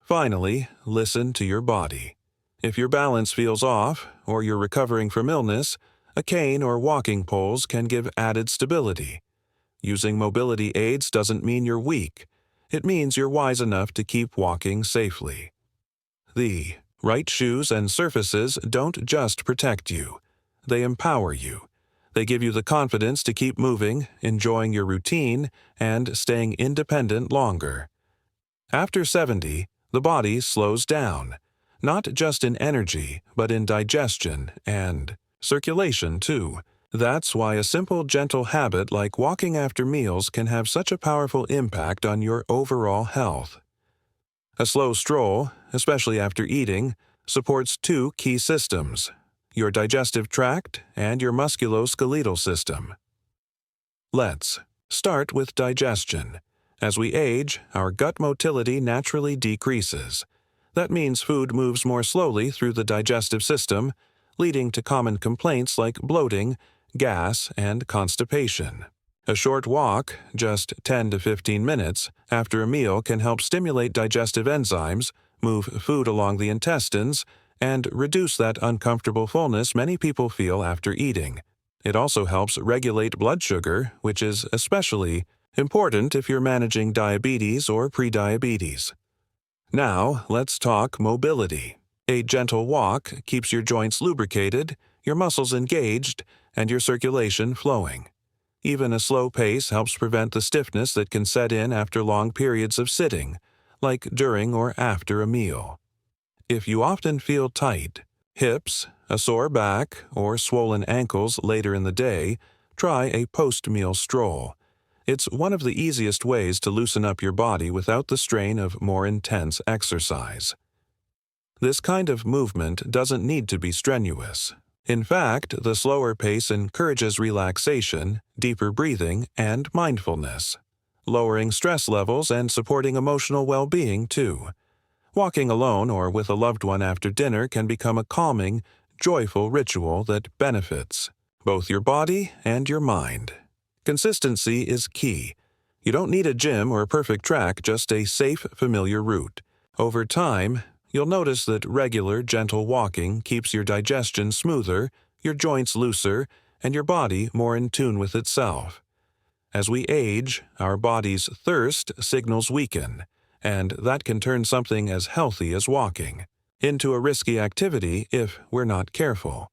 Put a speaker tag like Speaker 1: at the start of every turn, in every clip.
Speaker 1: Finally, listen to your body. If your balance feels off, or you're recovering from illness, a cane or walking poles can give added stability. Using mobility aids doesn't mean you're weak. It means you're wise enough to keep walking safely. The right shoes and surfaces don't just protect you. They empower you. They give you the confidence to keep moving, enjoying your routine, and staying independent longer. After 70, the body slows down, not just in energy, but in digestion and circulation too. That's why a simple, gentle habit like walking after meals can have such a powerful impact on your overall health. A slow stroll, especially after eating, supports two key systems: your digestive tract and your musculoskeletal system. Let's start with digestion. As we age, our gut motility naturally decreases. That means food moves more slowly through the digestive system, leading to common complaints like bloating, gas, and constipation. A short walk, just 10 to 15 minutes, after a meal can help stimulate digestive enzymes, move food along the intestines, and reduce that uncomfortable fullness many people feel after eating. It also helps regulate blood sugar, which is especially important if you're managing diabetes or prediabetes. Now, let's talk mobility. A gentle walk keeps your joints lubricated, your muscles engaged, and your circulation flowing. Even a slow pace helps prevent the stiffness that can set in after long periods of sitting, like during or after a meal. If you often feel tight, hips, a sore back, or swollen ankles later in the day, try a post-meal stroll. It's one of the easiest ways to loosen up your body without the strain of more intense exercise. This kind of movement doesn't need to be strenuous. In fact, the slower pace encourages relaxation, deeper breathing, and mindfulness, lowering stress levels and supporting emotional well-being too. Walking alone or with a loved one after dinner can become a calming, joyful ritual that benefits both your body and your mind. Consistency is key. You don't need a gym or a perfect track, just a safe, familiar route. Over time, you'll notice that regular, gentle walking keeps your digestion smoother, your joints looser, and your body more in tune with itself. As we age, our body's thirst signals weaken, and that can turn something as healthy as walking into a risky activity if we're not careful.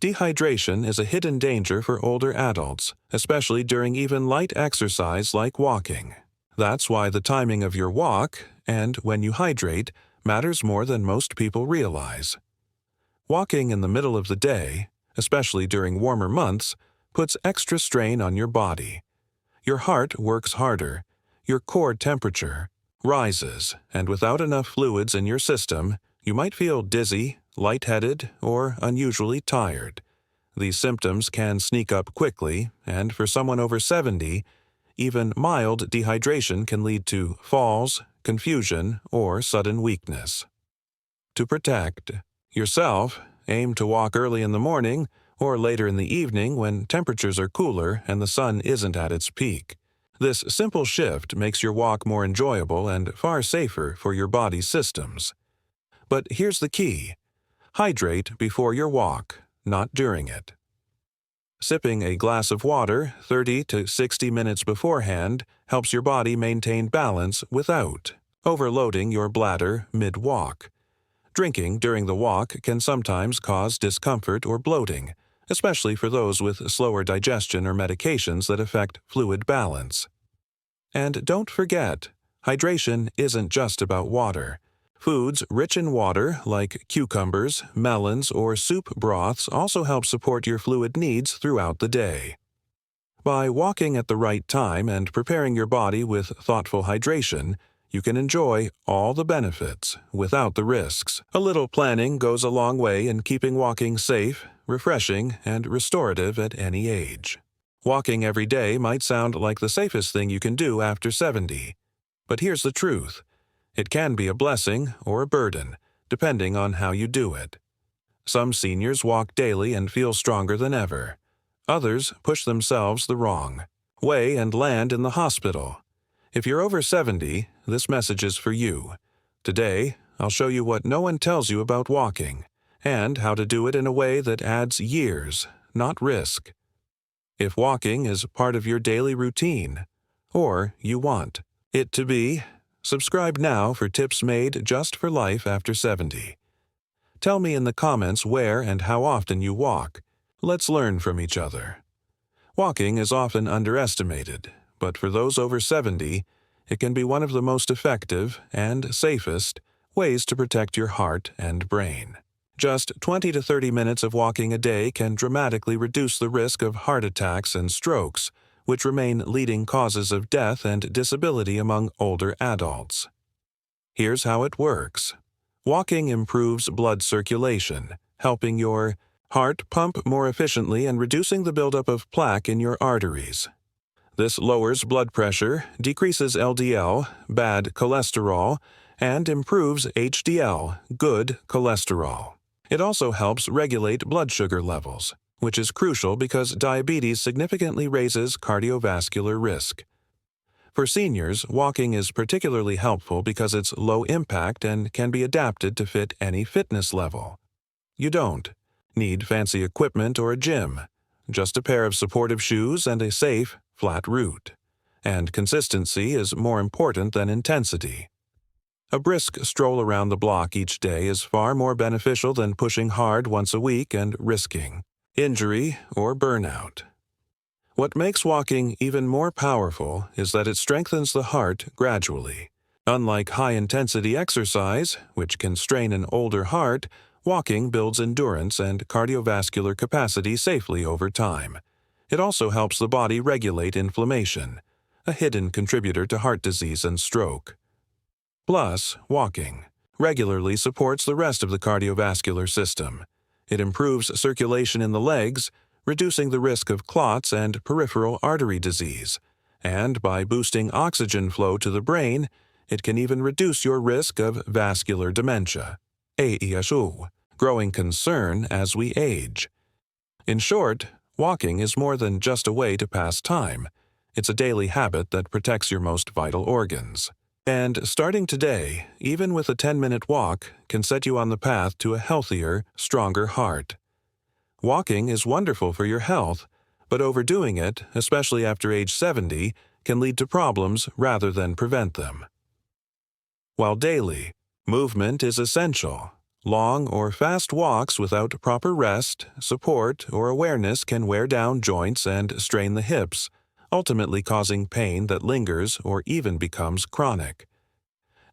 Speaker 1: Dehydration is a hidden danger for older adults, especially during even light exercise like walking. That's why the timing of your walk, and when you hydrate, matters more than most people realize. Walking in the middle of the day, especially during warmer months, puts extra strain on your body. Your heart works harder, your core temperature rises, and without enough fluids in your system, you might feel dizzy, lightheaded, or unusually tired. These symptoms can sneak up quickly, and for someone over 70, even mild dehydration can lead to falls, confusion, or sudden weakness. To protect yourself, aim to walk early in the morning or later in the evening when temperatures are cooler and the sun isn't at its peak. This simple shift makes your walk more enjoyable and far safer for your body's systems. But here's the key. Hydrate before your walk, not during it. Sipping a glass of water 30 to 60 minutes beforehand helps your body maintain balance without overloading your bladder mid-walk. Drinking during the walk can sometimes cause discomfort or bloating, especially for those with slower digestion or medications that affect fluid balance. And don't forget, hydration isn't just about water. Foods rich in water, like cucumbers, melons, or soup broths, also help support your fluid needs throughout the day. By walking at the right time and preparing your body with thoughtful hydration, you can enjoy all the benefits without the risks. A little planning goes a long way in keeping walking safe, refreshing, and restorative at any age. Walking every day might sound like the safest thing you can do after 70. But here's the truth. It can be a blessing or a burden, depending on how you do it. Some seniors walk daily and feel stronger than ever. Others push themselves the wrong way and land in the hospital. If you're over 70, this message is for you. Today, I'll show you what no one tells you about walking, and how to do it in a way that adds years, not risk. If walking is part of your daily routine, or you want it to be, subscribe now for tips made just for life after 70. Tell me in the comments where and how often you walk. Let's learn from each other. Walking is often underestimated, but for those over 70, it can be one of the most effective and safest ways to protect your heart and brain. Just 20 to 30 minutes of walking a day can dramatically reduce the risk of heart attacks and strokes, which remain leading causes of death and disability among older adults. Here's how it works. Walking improves blood circulation, helping your heart pump more efficiently and reducing the buildup of plaque in your arteries. This lowers blood pressure, decreases LDL, bad cholesterol, and improves HDL, good cholesterol. It also helps regulate blood sugar levels, which is crucial because diabetes significantly raises cardiovascular risk. For seniors, walking is particularly helpful because it's low impact and can be adapted to fit any fitness level. You don't need fancy equipment or a gym, just a pair of supportive shoes and a safe, flat route. And consistency is more important than intensity. A brisk stroll around the block each day is far more beneficial than pushing hard once a week and risking injury or burnout. What makes walking even more powerful is that it strengthens the heart gradually. Unlike high-intensity exercise, which can strain an older heart, walking builds endurance and cardiovascular capacity safely over time. It also helps the body regulate inflammation, a hidden contributor to heart disease and stroke. Plus, walking regularly supports the rest of the cardiovascular system. It improves circulation in the legs, reducing the risk of clots and peripheral artery disease, and by boosting oxygen flow to the brain, it can even reduce your risk of vascular dementia, a growing concern as we age. In short, walking is more than just a way to pass time. It's a daily habit that protects your most vital organs. And starting today, even with a 10-minute walk, can set you on the path to a healthier, stronger heart. Walking is wonderful for your health, but overdoing it, especially after age 70, can lead to problems rather than prevent them. While daily movement is essential, long or fast walks without proper rest, support, or awareness can wear down joints and strain the hips, ultimately causing pain that lingers or even becomes chronic.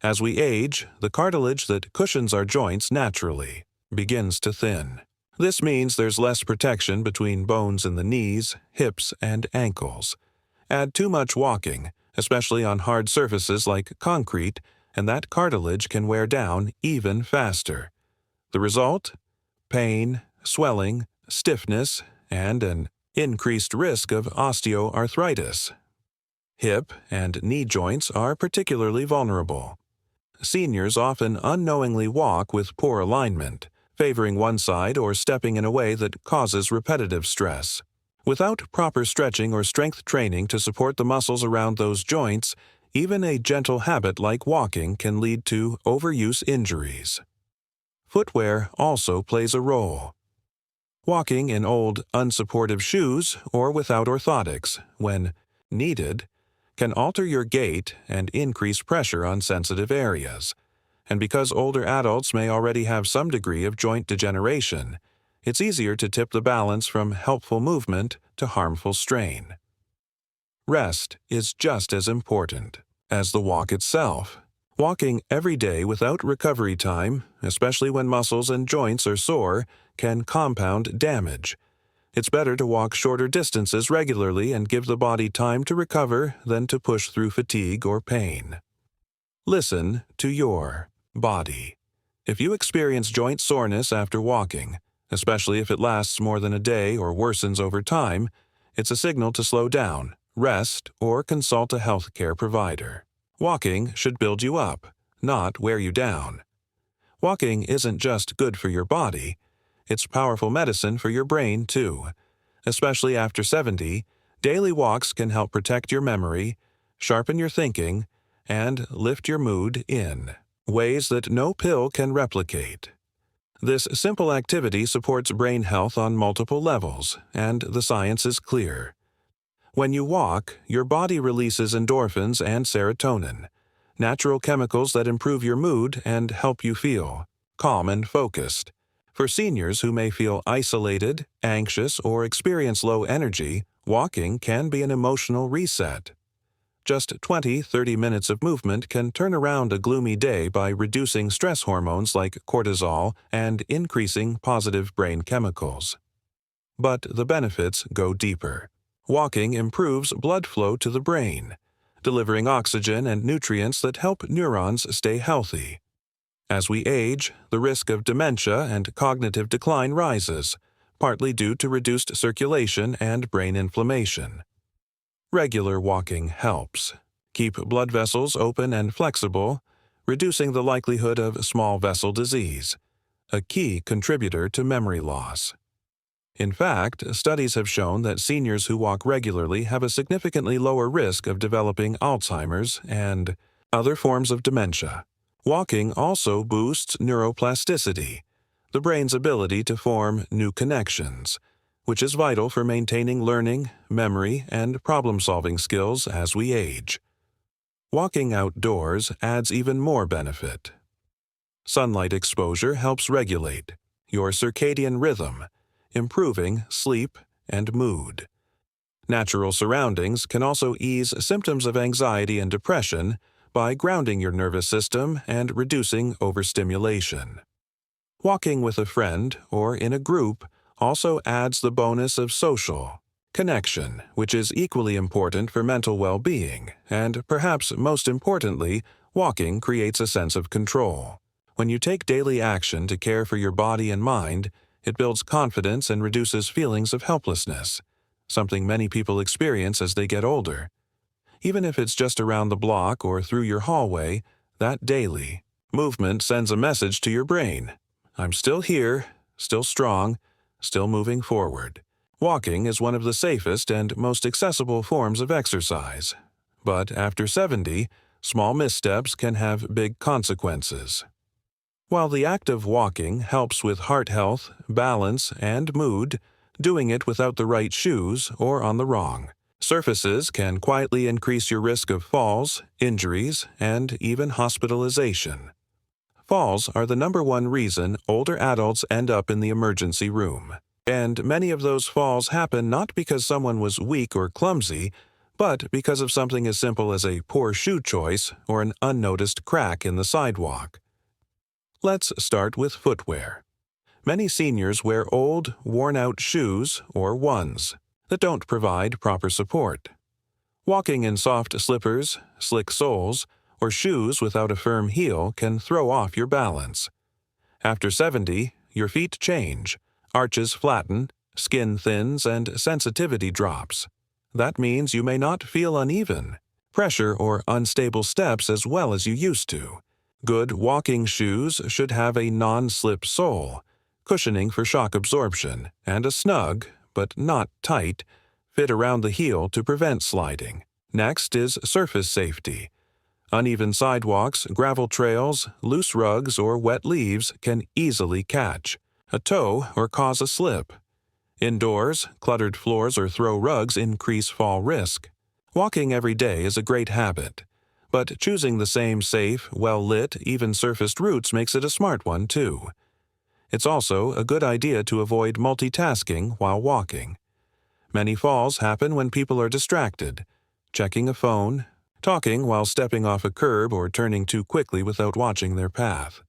Speaker 1: As we age, the cartilage that cushions our joints naturally begins to thin. This means there's less protection between bones in the knees, hips, and ankles. Add too much walking, especially on hard surfaces like concrete, and that cartilage can wear down even faster. The result? Pain, swelling, stiffness, and an increased risk of osteoarthritis. Hip and knee joints are particularly vulnerable. Seniors often unknowingly walk with poor alignment, favoring one side or stepping in a way that causes repetitive stress. Without proper stretching or strength training to support the muscles around those joints, even a gentle habit like walking can lead to overuse injuries. Footwear also plays a role. Walking in old, unsupportive shoes or without orthotics, when needed, can alter your gait and increase pressure on sensitive areas. And because older adults may already have some degree of joint degeneration, it's easier to tip the balance from helpful movement to harmful strain. Rest is just as important as the walk itself. Walking every day without recovery time, especially when muscles and joints are sore, can compound damage. It's better to walk shorter distances regularly and give the body time to recover than to push through fatigue or pain. Listen to your body. If you experience joint soreness after walking, especially if it lasts more than a day or worsens over time, it's a signal to slow down, rest, or consult a healthcare provider. Walking should build you up, not wear you down. Walking isn't just good for your body, it's powerful medicine for your brain too. Especially after 70, daily walks can help protect your memory, sharpen your thinking, and lift your mood in. ways that no pill can replicate. This simple activity supports brain health on multiple levels, and the science is clear. When you walk, your body releases endorphins and serotonin, natural chemicals that improve your mood and help you feel calm and focused. For seniors who may feel isolated, anxious, or experience low energy, walking can be an emotional reset. Just 20-30 minutes of movement can turn around a gloomy day by reducing stress hormones like cortisol and increasing positive brain chemicals. But the benefits go deeper. Walking improves blood flow to the brain, delivering oxygen and nutrients that help neurons stay healthy. As we age, the risk of dementia and cognitive decline rises, partly due to reduced circulation and brain inflammation. Regular walking helps. Keep blood vessels open and flexible, reducing the likelihood of small vessel disease, a key contributor to memory loss. In fact, studies have shown that seniors who walk regularly have a significantly lower risk of developing Alzheimer's and other forms of dementia. Walking also boosts neuroplasticity, the brain's ability to form new connections, which is vital for maintaining learning, memory, and problem-solving skills as we age. Walking outdoors adds even more benefit. Sunlight exposure helps regulate your circadian rhythm, improving sleep and mood. Natural surroundings can also ease symptoms of anxiety and depression by grounding your nervous system and reducing overstimulation. Walking with a friend or in a group also adds the bonus of social connection, which is equally important for mental well-being, and perhaps most importantly, walking creates a sense of control. When you take daily action to care for your body and mind, it builds confidence and reduces feelings of helplessness, something many people experience as they get older. Even if it's just around the block or through your hallway, that daily movement sends a message to your brain. I'm still here, still strong, still moving forward. Walking is one of the safest and most accessible forms of exercise. But after 70, small missteps can have big consequences. While the act of walking helps with heart health, balance, and mood, doing it without the right shoes or on the wrong surfaces can quietly increase your risk of falls, injuries, and even hospitalization. Falls are the #1 reason older adults end up in the emergency room. And many of those falls happen not because someone was weak or clumsy, but because of something as simple as a poor shoe choice or an unnoticed crack in the sidewalk. Let's start with footwear. Many seniors wear old, worn-out shoes or ones that don't provide proper support. Walking in soft slippers, slick soles, or shoes without a firm heel can throw off your balance. After 70, your feet change, arches flatten, skin thins, and sensitivity drops. That means you may not feel uneven, pressure, or unstable steps as well as you used to. Good walking shoes should have a non-slip sole, cushioning for shock absorption, and a snug, but not tight, fit around the heel to prevent sliding. Next is surface safety. Uneven sidewalks, gravel trails, loose rugs, or wet leaves can easily catch a toe or cause a slip. Indoors, cluttered floors or throw rugs increase fall risk. Walking every day is a great habit, but choosing the same safe, well-lit, even-surfaced routes makes it a smart one too. It's also a good idea to avoid multitasking while walking. Many falls happen when people are distracted, checking a phone, talking while stepping off a curb, or turning too quickly without watching their path.